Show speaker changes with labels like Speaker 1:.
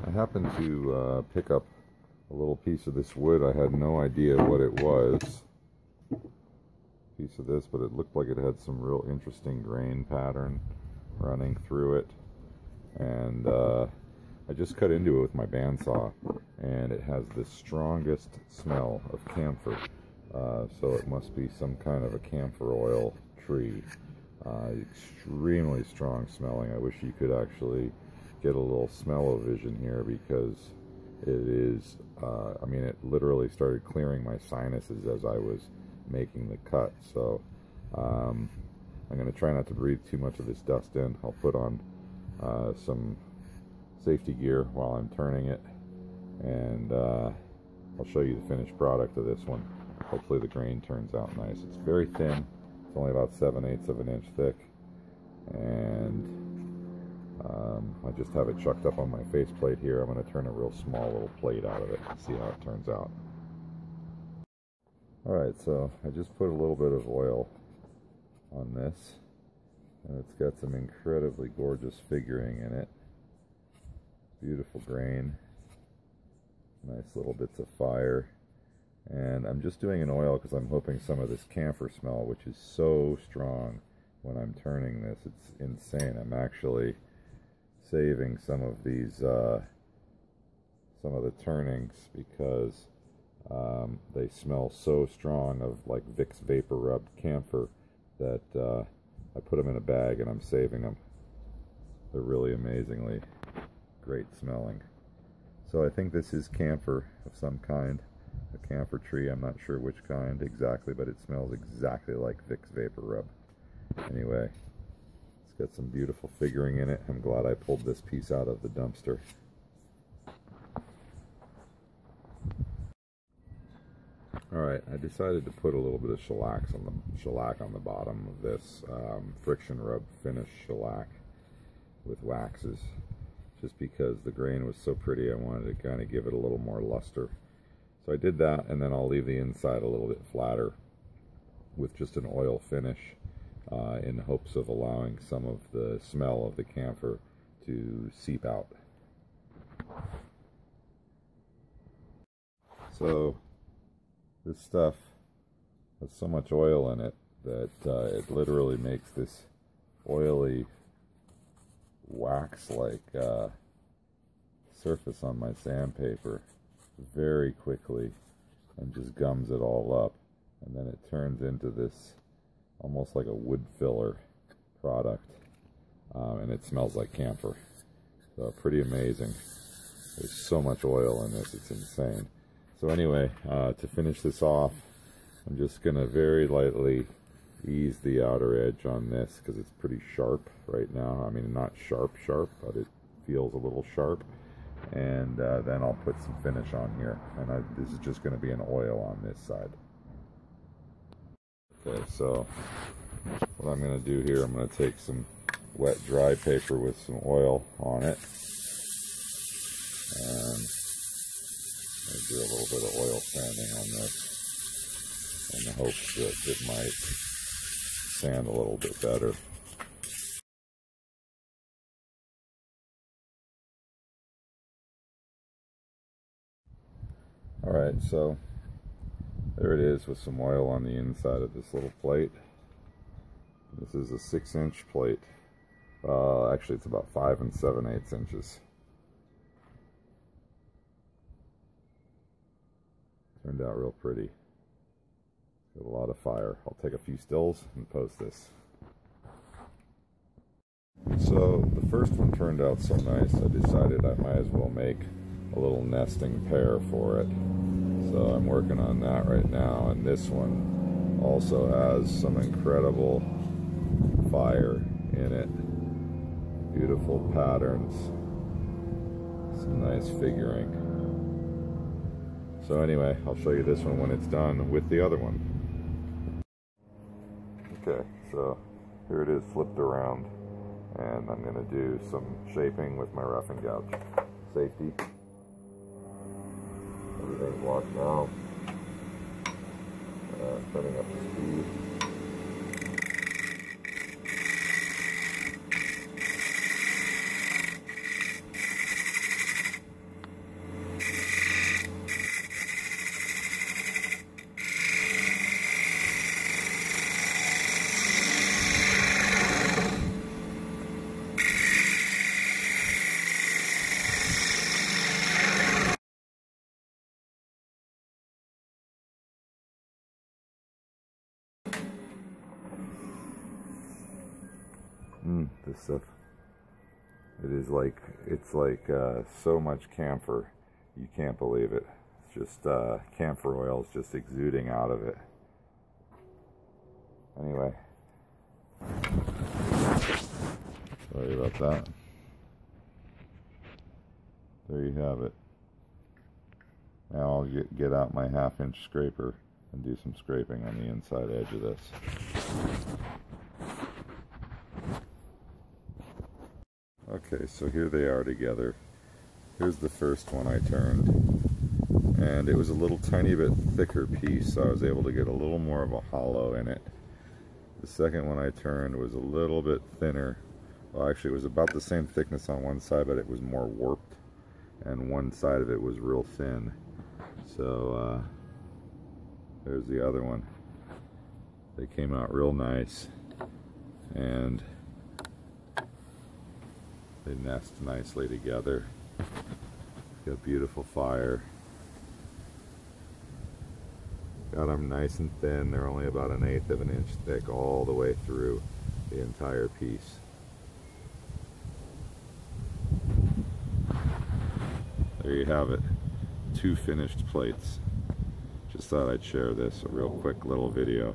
Speaker 1: I happened to pick up a little piece of this wood. I had no idea what it was. Piece of this, but it looked like it had some real interesting grain pattern running through it. And I just cut into it with my bandsaw, and it has the strongest smell of camphor. So it must be some kind of a camphor oil tree. Extremely strong smelling. I wish you could actually get a little smell-o-vision here, because it is, I mean, it literally started clearing my sinuses as I was making the cut. So I'm going to try not to breathe too much of this dust in. I'll put on some safety gear while I'm turning it, and I'll show you the finished product of this one. Hopefully the grain turns out nice. It's very thin. It's only about 7/8 of an inch thick, and I just have it chucked up on my faceplate here. I'm going to turn a real small little plate out of it and see how it turns out. Alright, so I just put a little bit of oil on this, and it's got some incredibly gorgeous figuring in it. Beautiful grain, nice little bits of fire. And I'm just doing an oil because I'm hoping some of this camphor smell, which is so strong when I'm turning this, it's insane. I'm actually saving some of these, some of the turnings, because they smell so strong of like Vicks Vapor Rub camphor that I put them in a bag and I'm saving them. They're really amazingly great smelling. So I think this is camphor of some kind, a camphor tree. I'm not sure which kind exactly, but it smells exactly like Vicks Vapor Rub. Anyway, it's got some beautiful figuring in it. I'm glad I pulled this piece out of the dumpster. Alright, I decided to put a little bit of shellac on the bottom of this friction rub finish shellac with waxes, just because the grain was so pretty. I wanted to kind of give it a little more luster. So I did that, and then I'll leave the inside a little bit flatter with just an oil finish in hopes of allowing some of the smell of the camphor to seep out. So this stuff has so much oil in it that it literally makes this oily wax-like surface on my sandpaper very quickly, and just gums it all up, and then it turns into this almost like a wood filler product, and it smells like camphor. So pretty amazing. There's so much oil in this, it's insane. So anyway, to finish this off, I'm just going to very lightly ease the outer edge on this, because it's pretty sharp right now. I mean, not sharp, but it feels a little sharp. And then I'll put some finish on here. And this is just going to be an oil on this side. Okay, so what I'm going to do here, I'm going to take some wet dry paper with some oil on it. And I do a little bit of oil sanding on this in the hopes that it might sand a little bit better. Alright, so there it is with some oil on the inside of this little plate. This is a 6-inch plate. Actually, it's about 5 7/8 inches. Turned out real pretty. Got a lot of fire. I'll take a few stills and post this. So the first one turned out so nice, I decided I might as well make a little nesting pair for it. So I'm working on that right now, and this one also has some incredible fire in it. Beautiful patterns, some nice figuring. So anyway, I'll show you this one when it's done with the other one. Okay, so here it is flipped around, and I'm going to do some shaping with my roughing gouge. Safety. Everything's locked now. Setting up the speed. This stuff, it's like so much camphor, you can't believe it. It's just camphor oil is just exuding out of it. Anyway, sorry about that. There you have it. Now I'll get out my 1/2-inch scraper and do some scraping on the inside edge of this. Okay, so here they are together. Here's the first one I turned, and it was a little tiny bit thicker piece, so I was able to get a little more of a hollow in it. The second one I turned was a little bit thinner. Well, actually it was about the same thickness on one side, but it was more warped, and one side of it was real thin. So there's the other one. They came out real nice, and they nest nicely together. Got beautiful fire. Got them nice and thin. They're only about 1/8 of an inch thick all the way through the entire piece. There you have it. 2 finished plates. Just thought I'd share this, a real quick little video.